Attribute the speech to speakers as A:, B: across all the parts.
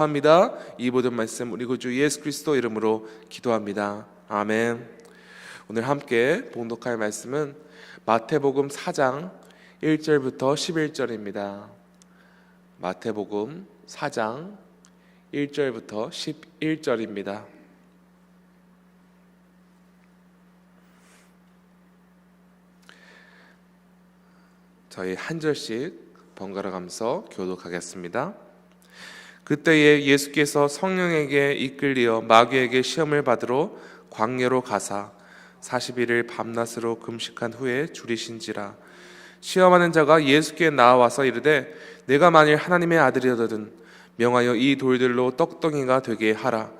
A: 합니다. 이 모든 말씀 우리 구주 예수 그리스도 이름으로 기도합니다. 아멘. 오늘 함께 봉독할 말씀은 마태복음 4장 1절부터 11절입니다. 마태복음 4장 1절부터 11절입니다. 저희 한 절씩 번갈아 가면서 교독하겠습니다. 그때에 예수께서 성령에게 이끌리어 마귀에게 시험을 받으러 광야로 가사 40일을 밤낮으로 금식한 후에 줄이신지라. 시험하는 자가 예수께 나와서 이르되 내가 만일 하나님의 아들이거든 명하여 이 돌들로 떡덩이가 되게 하라.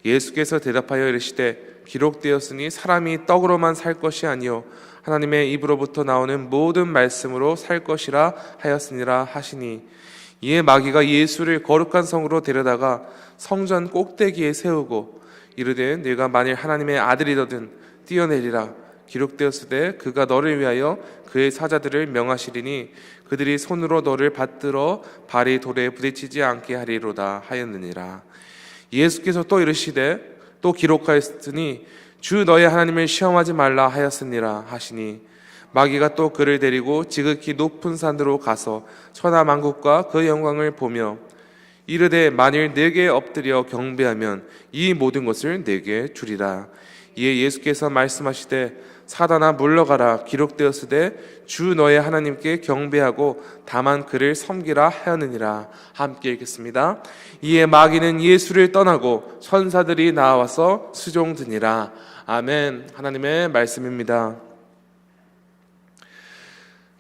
A: 예수께서 대답하여 이르시되 기록되었으니 사람이 떡으로만 살 것이 아니요 하나님의 입으로부터 나오는 모든 말씀으로 살 것이라 하였으니라 하시니, 이에 마귀가 예수를 거룩한 성으로 데려다가 성전 꼭대기에 세우고 이르되 네가 만일 하나님의 아들이거든 뛰어내리라. 기록되었으되 그가 너를 위하여 그의 사자들을 명하시리니 그들이 손으로 너를 받들어 발이 돌에 부딪히지 않게 하리로다 하였느니라. 예수께서 또 이르시되 또 기록하였으니 주 너의 하나님을 시험하지 말라 하였으니라 하시니, 마귀가 또 그를 데리고 지극히 높은 산으로 가서 천하만국과 그 영광을 보며 이르되 만일 내게 엎드려 경배하면 이 모든 것을 내게 주리라. 이에 예수께서 말씀하시되 사단아 물러가라. 기록되었으되 주 너의 하나님께 경배하고 다만 그를 섬기라 하였느니라. 함께 읽겠습니다. 이에 마귀는 예수를 떠나고 천사들이 나와서 수종드니라. 아멘. 하나님의 말씀입니다.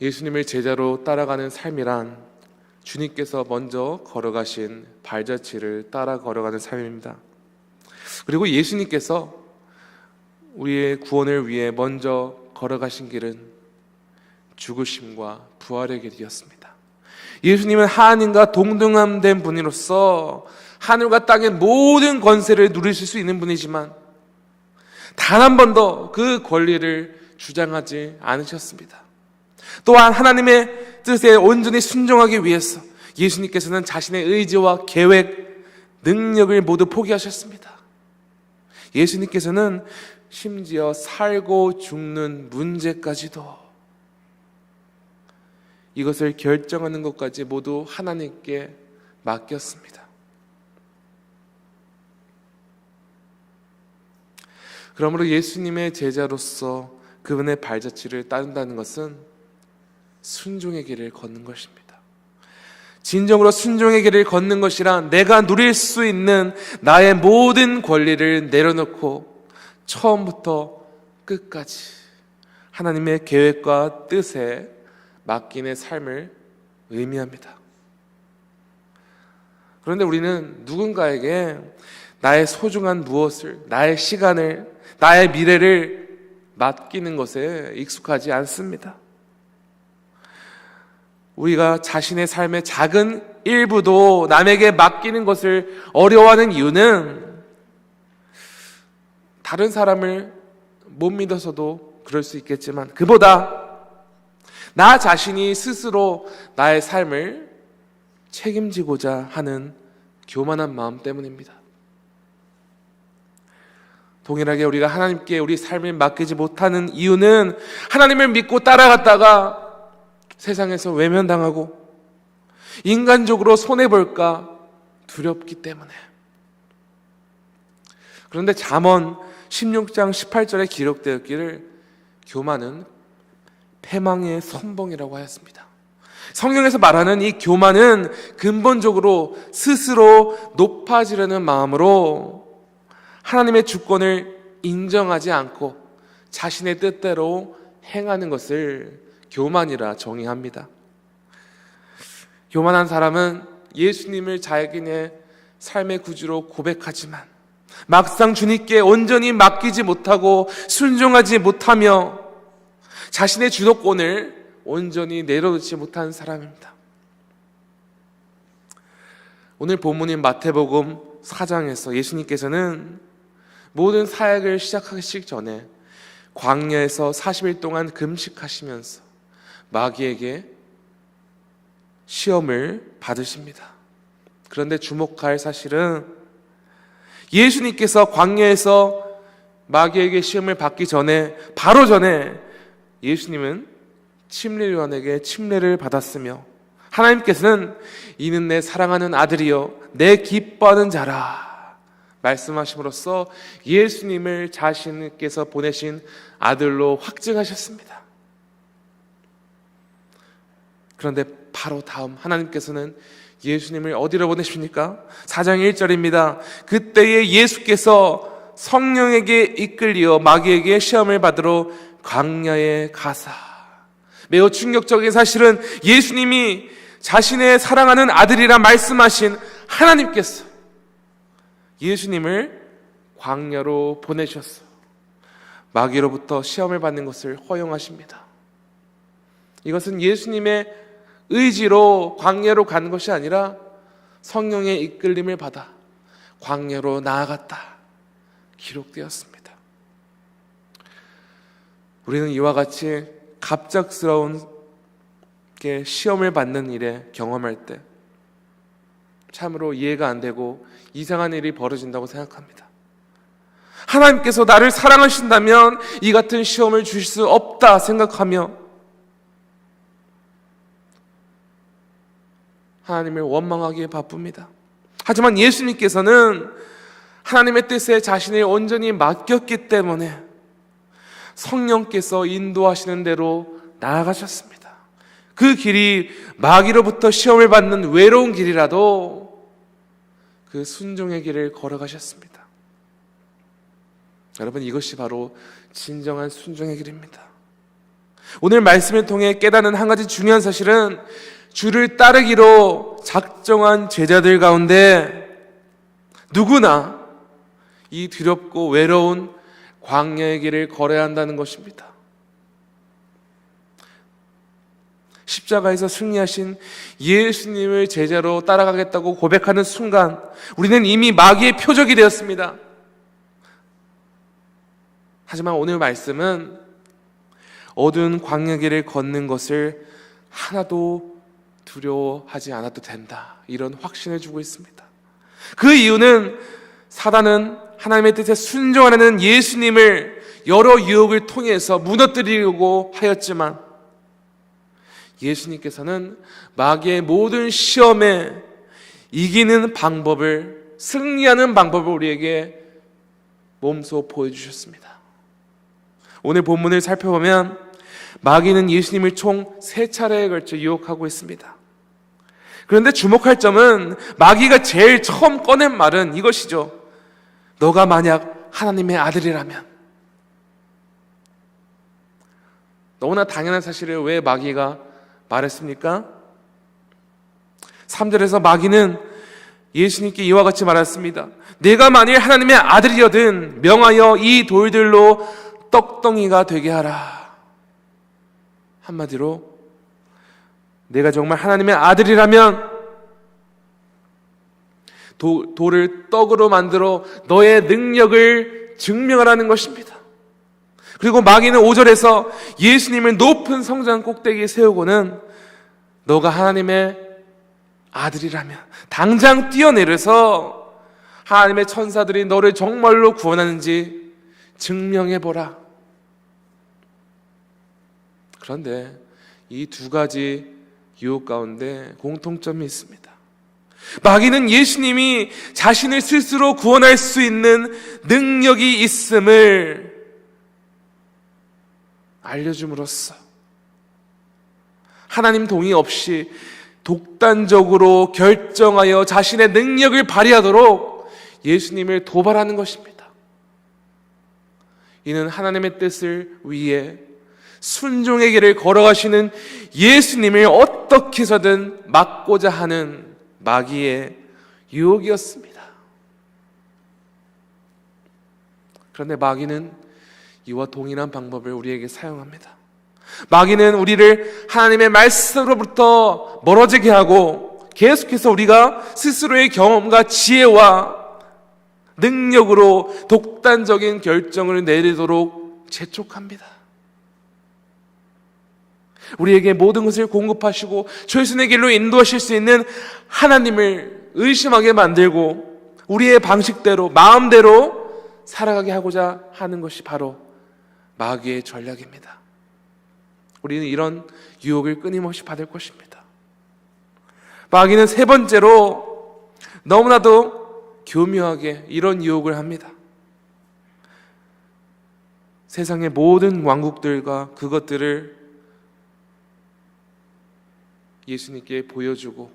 A: 예수님을 제자로 따라가는 삶이란 주님께서 먼저 걸어가신 발자취를 따라 걸어가는 삶입니다. 그리고 예수님께서 우리의 구원을 위해 먼저 걸어가신 길은 죽으심과 부활의 길이었습니다. 예수님은 하나님과 동등함된 분으로서 하늘과 땅의 모든 권세를 누리실 수 있는 분이지만 단 한 번도 그 권리를 주장하지 않으셨습니다. 또한 하나님의 뜻에 온전히 순종하기 위해서 예수님께서는 자신의 의지와 계획, 능력을 모두 포기하셨습니다. 예수님께서는 심지어 살고 죽는 문제까지도, 이것을 결정하는 것까지 모두 하나님께 맡겼습니다. 그러므로 예수님의 제자로서 그분의 발자취를 따른다는 것은 순종의 길을 걷는 것입니다. 진정으로 순종의 길을 걷는 것이란 내가 누릴 수 있는 나의 모든 권리를 내려놓고 처음부터 끝까지 하나님의 계획과 뜻에 맡기는 삶을 의미합니다. 그런데 우리는 누군가에게 나의 소중한 무엇을, 나의 시간을, 나의 미래를 맡기는 것에 익숙하지 않습니다. 우리가 자신의 삶의 작은 일부도 남에게 맡기는 것을 어려워하는 이유는 다른 사람을 못 믿어서도 그럴 수 있겠지만 그보다 나 자신이 스스로 나의 삶을 책임지고자 하는 교만한 마음 때문입니다. 동일하게 우리가 하나님께 우리 삶을 맡기지 못하는 이유는 하나님을 믿고 따라갔다가 세상에서 외면당하고 인간적으로 손해볼까 두렵기 때문에. 그런데 잠언 16장 18절에 기록되었기를 교만은 패망의 선봉이라고 하였습니다. 성경에서 말하는 이 교만은 근본적으로 스스로 높아지려는 마음으로 하나님의 주권을 인정하지 않고 자신의 뜻대로 행하는 것을 교만이라 정의합니다. 교만한 사람은 예수님을 자신의 삶의 구주로 고백하지만 막상 주님께 온전히 맡기지 못하고 순종하지 못하며 자신의 주도권을 온전히 내려놓지 못한 사람입니다. 오늘 본문인 마태복음 4장에서 예수님께서는 모든 사역을 시작하시기 전에 광야에서 40일 동안 금식하시면서 마귀에게 시험을 받으십니다. 그런데 주목할 사실은 예수님께서 광야에서 마귀에게 시험을 받기 전에, 바로 전에 예수님은 침례요한에게 침례를 받았으며, 하나님께서는 이는 내 사랑하는 아들이요 내 기뻐하는 자라 말씀하심으로써 예수님을 자신께서 보내신 아들로 확증하셨습니다. 그런데 바로 다음 하나님께서는 예수님을 어디로 보내십니까? 4장 1절입니다. 그때에 예수께서 성령에게 이끌리어 마귀에게 시험을 받으러 광야에 가사. 매우 충격적인 사실은 예수님이 자신의 사랑하는 아들이라 말씀하신 하나님께서 예수님을 광야로 보내셨어. 마귀로부터 시험을 받는 것을 허용하십니다. 이것은 예수님의 의지로 광야로 간 것이 아니라 성령의 이끌림을 받아 광야로 나아갔다 기록되었습니다. 우리는 이와 같이 갑작스러운 시험을 받는 일에 경험할 때 참으로 이해가 안 되고 이상한 일이 벌어진다고 생각합니다. 하나님께서 나를 사랑하신다면 이 같은 시험을 주실 수 없다 생각하며 하나님을 원망하기에 바쁩니다. 하지만 예수님께서는 하나님의 뜻에 자신을 온전히 맡겼기 때문에 성령께서 인도하시는 대로 나아가셨습니다. 그 길이 마귀로부터 시험을 받는 외로운 길이라도 그 순종의 길을 걸어가셨습니다. 여러분, 이것이 바로 진정한 순종의 길입니다. 오늘 말씀을 통해 깨닫는 한 가지 중요한 사실은 주를 따르기로 작정한 제자들 가운데 누구나 이 두렵고 외로운 광야의 길을 걸어야 한다는 것입니다. 십자가에서 승리하신 예수님을 제자로 따라가겠다고 고백하는 순간 우리는 이미 마귀의 표적이 되었습니다. 하지만 오늘 말씀은 어두운 광야 길을 걷는 것을 하나도 두려워하지 않아도 된다, 이런 확신을 주고 있습니다. 그 이유는 사단은 하나님의 뜻에 순종하는 예수님을 여러 유혹을 통해서 무너뜨리려고 하였지만 예수님께서는 마귀의 모든 시험에 이기는 방법을, 승리하는 방법을 우리에게 몸소 보여주셨습니다. 오늘 본문을 살펴보면 마귀는 예수님을 총 3차례에 걸쳐 유혹하고 있습니다. 그런데 주목할 점은 마귀가 제일 처음 꺼낸 말은 이것이죠. 너가 만약 하나님의 아들이라면. 너무나 당연한 사실을 왜 마귀가 말했습니까? 3절에서 마귀는 예수님께 이와 같이 말했습니다. 내가 만일 하나님의 아들이여든 명하여 이 돌들로 떡덩이가 되게 하라. 한마디로 내가 정말 하나님의 아들이라면 돌을 떡으로 만들어 너의 능력을 증명하라는 것입니다. 그리고 마귀는 5절에서 예수님을 높은 성전 꼭대기에 세우고는 너가 하나님의 아들이라면 당장 뛰어내려서 하나님의 천사들이 너를 정말로 구원하는지 증명해보라. 그런데 이 두 가지 유혹 가운데 공통점이 있습니다. 마귀는 예수님이 자신을 스스로 구원할 수 있는 능력이 있음을 알려줌으로써 하나님 동의 없이 독단적으로 결정하여 자신의 능력을 발휘하도록 예수님을 도발하는 것입니다. 이는 하나님의 뜻을 위해 순종의 길을 걸어가시는 예수님을 어떻게 해서든 막고자 하는 마귀의 유혹이었습니다. 그런데 마귀는 이와 동일한 방법을 우리에게 사용합니다. 마귀는 우리를 하나님의 말씀으로부터 멀어지게 하고 계속해서 우리가 스스로의 경험과 지혜와 능력으로 독단적인 결정을 내리도록 재촉합니다. 우리에게 모든 것을 공급하시고 최선의 길로 인도하실 수 있는 하나님을 의심하게 만들고 우리의 방식대로 마음대로 살아가게 하고자 하는 것이 바로 마귀의 전략입니다. 우리는 이런 유혹을 끊임없이 받을 것입니다. 마귀는 세 번째로 너무나도 교묘하게 이런 유혹을 합니다. 세상의 모든 왕국들과 그것들을 예수님께 보여주고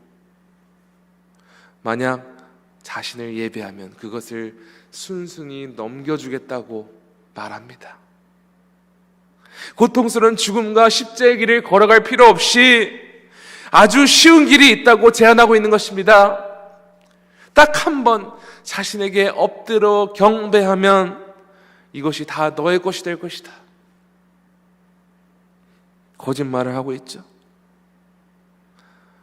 A: 만약 자신을 예배하면 그것을 순순히 넘겨주겠다고 말합니다. 고통스러운 죽음과 십자의 길을 걸어갈 필요 없이 아주 쉬운 길이 있다고 제안하고 있는 것입니다. 딱 한 번 자신에게 엎드려 경배하면 이것이 다 너의 것이 될 것이다. 거짓말을 하고 있죠.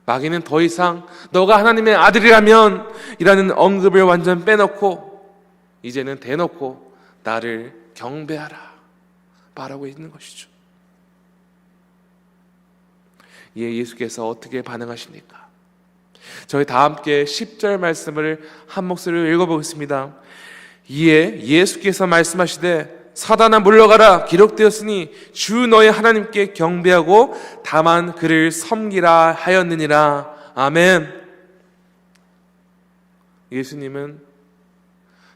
A: 마귀는 더 이상 너가 하나님의 아들이라면 이라는 언급을 완전 빼놓고 이제는 대놓고 나를 경배하라 말하고 있는 것이죠. 이에 예수께서 어떻게 반응하십니까? 저희 다 함께 10절 말씀을 한 목소리로 읽어보겠습니다. 이에 예수께서 말씀하시되 사단아 물러가라 기록되었으니 주 너의 하나님께 경배하고 다만 그를 섬기라 하였느니라. 아멘. 예수님은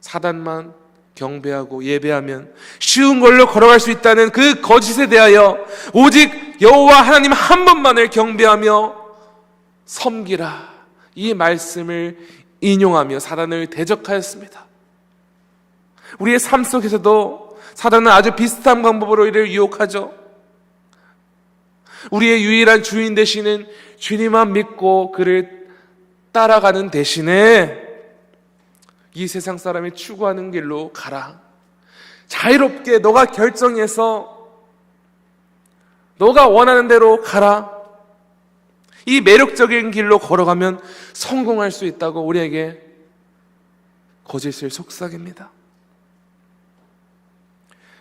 A: 사단만 경배하고 예배하면 쉬운 걸로 걸어갈 수 있다는 그 거짓에 대하여 오직 여호와 하나님 한 분만을 경배하며 섬기라 이 말씀을 인용하며 사단을 대적하였습니다. 우리의 삶 속에서도 사단은 아주 비슷한 방법으로 이를 유혹하죠. 우리의 유일한 주인 되시는 주님만 믿고 그를 따라가는 대신에 이 세상 사람이 추구하는 길로 가라. 자유롭게 너가 결정해서 너가 원하는 대로 가라. 이 매력적인 길로 걸어가면 성공할 수 있다고 우리에게 거짓을 속삭입니다.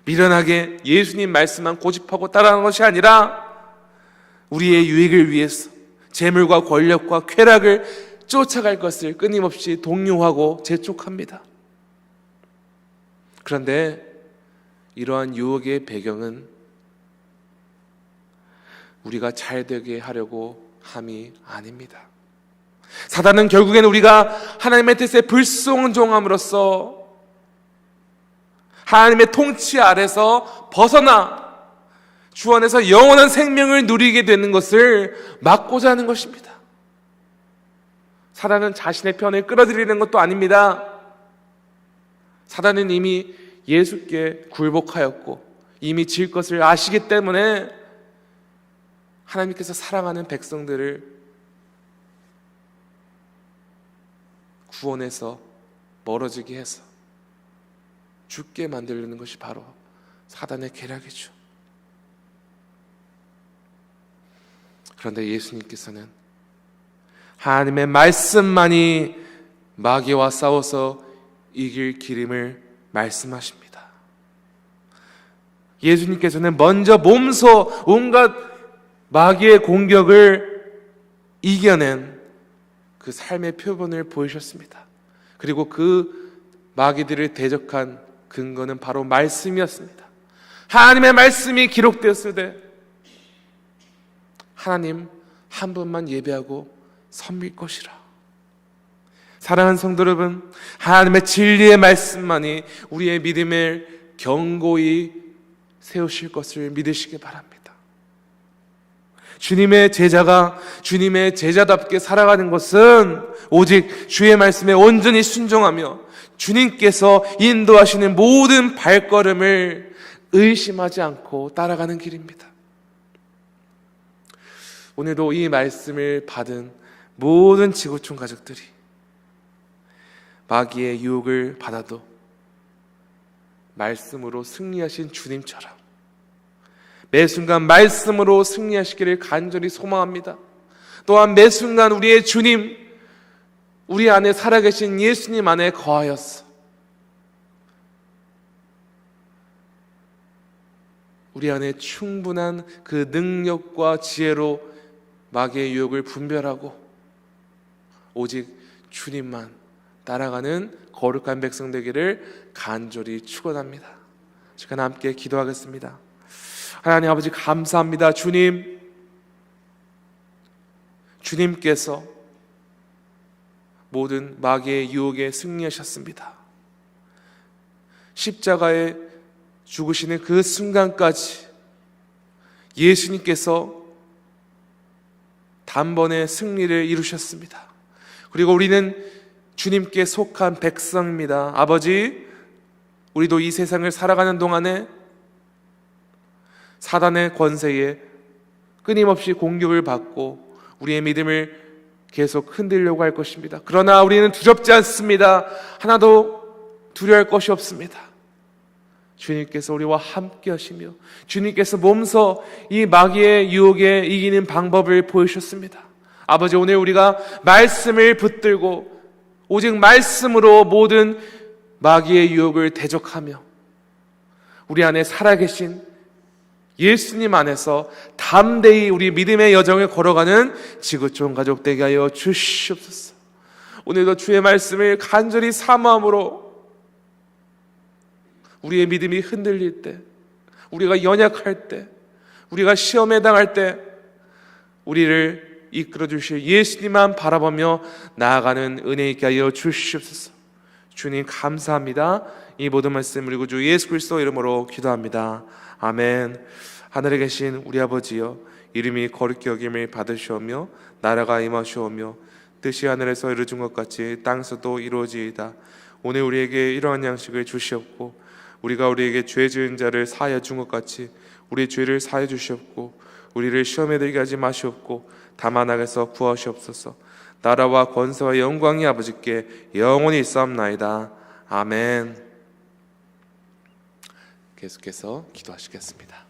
A: 미련하게 예수님 말씀만 고집하고 따라가는 것이 아니라 우리의 유익을 위해서 재물과 권력과 쾌락을 쫓아갈 것을 끊임없이 독려하고 재촉합니다. 그런데 이러한 유혹의 배경은 우리가 잘되게 하려고 함이 아닙니다. 사단은 결국엔 우리가 하나님의 뜻에 불순종함으로써 하나님의 통치 아래서 벗어나 주 안에서 영원한 생명을 누리게 되는 것을 막고자 하는 것입니다. 사단은 자신의 편을 끌어들이는 것도 아닙니다. 사단은 이미 예수께 굴복하였고 이미 질 것을 아시기 때문에 하나님께서 사랑하는 백성들을 구원해서 멀어지게 해서 죽게 만들려는 것이 바로 사단의 계략이죠. 그런데 예수님께서는 하나님의 말씀만이 마귀와 싸워서 이길 길임을 말씀하십니다. 예수님께서는 먼저 몸소 온갖 마귀의 공격을 이겨낸 그 삶의 표본을 보이셨습니다. 그리고 그 마귀들을 대적한 근거는 바로 말씀이었습니다. 하나님의 말씀이 기록되었을 때 하나님 한 분만 예배하고 섬길 것이라. 사랑하는 성도 여러분, 하나님의 진리의 말씀만이 우리의 믿음을 견고히 세우실 것을 믿으시기 바랍니다. 주님의 제자가 주님의 제자답게 살아가는 것은 오직 주의 말씀에 온전히 순종하며 주님께서 인도하시는 모든 발걸음을 의심하지 않고 따라가는 길입니다. 오늘도 이 말씀을 받은 모든 지구촌 가족들이 마귀의 유혹을 받아도 말씀으로 승리하신 주님처럼 매 순간 말씀으로 승리하시기를 간절히 소망합니다. 또한 매 순간 우리의 주님, 우리 안에 살아계신 예수님 안에 거하였어 우리 안에 충분한 그 능력과 지혜로 마귀의 유혹을 분별하고 오직 주님만 따라가는 거룩한 백성 되기를 간절히 축원합니다. 시간 함께 기도하겠습니다. 하나님 아버지 감사합니다. 주님께서 모든 마귀의 유혹에 승리하셨습니다. 십자가에 죽으시는 그 순간까지 예수님께서 단번에 승리를 이루셨습니다. 그리고 우리는 주님께 속한 백성입니다. 아버지, 우리도 이 세상을 살아가는 동안에 사단의 권세에 끊임없이 공격을 받고 우리의 믿음을 계속 흔들려고 할 것입니다. 그러나 우리는 두렵지 않습니다. 하나도 두려워할 것이 없습니다. 주님께서 우리와 함께 하시며 주님께서 몸소 이 마귀의 유혹에 이기는 방법을 보여주셨습니다. 아버지, 오늘 우리가 말씀을 붙들고 오직 말씀으로 모든 마귀의 유혹을 대적하며 우리 안에 살아계신 예수님 안에서 담대히 우리 믿음의 여정을 걸어가는 지구촌 가족 되게 하여 주시옵소서. 오늘도 주의 말씀을 간절히 사모함으로 우리의 믿음이 흔들릴 때, 우리가 연약할 때, 우리가 시험에 당할 때 우리를 이끌어 주실 예수님만 바라보며 나아가는 은혜 있게 하여 주시옵소서. 주님 감사합니다. 이 모든 말씀 그리고 주 예수 그리스도 이름으로 기도합니다. 아멘. 하늘에 계신 우리 아버지여, 이름이 거룩히 여김을 받으시오며 나라가 임하시오며 뜻이 하늘에서 이루어진 것 같이 땅에서도 이루어지이다. 오늘 우리에게 이러한 양식을 주시옵고 우리가 우리에게 죄 지은 자를 사하여 준 것 같이 우리 죄를 사하여 주시옵고 우리를 시험에 들게 하지 마시옵고 다만 악에서 구하시옵소서. 나라와 권세와 영광이 아버지께 영원히 있사옵나이다. 아멘. 계속해서 기도하시겠습니다.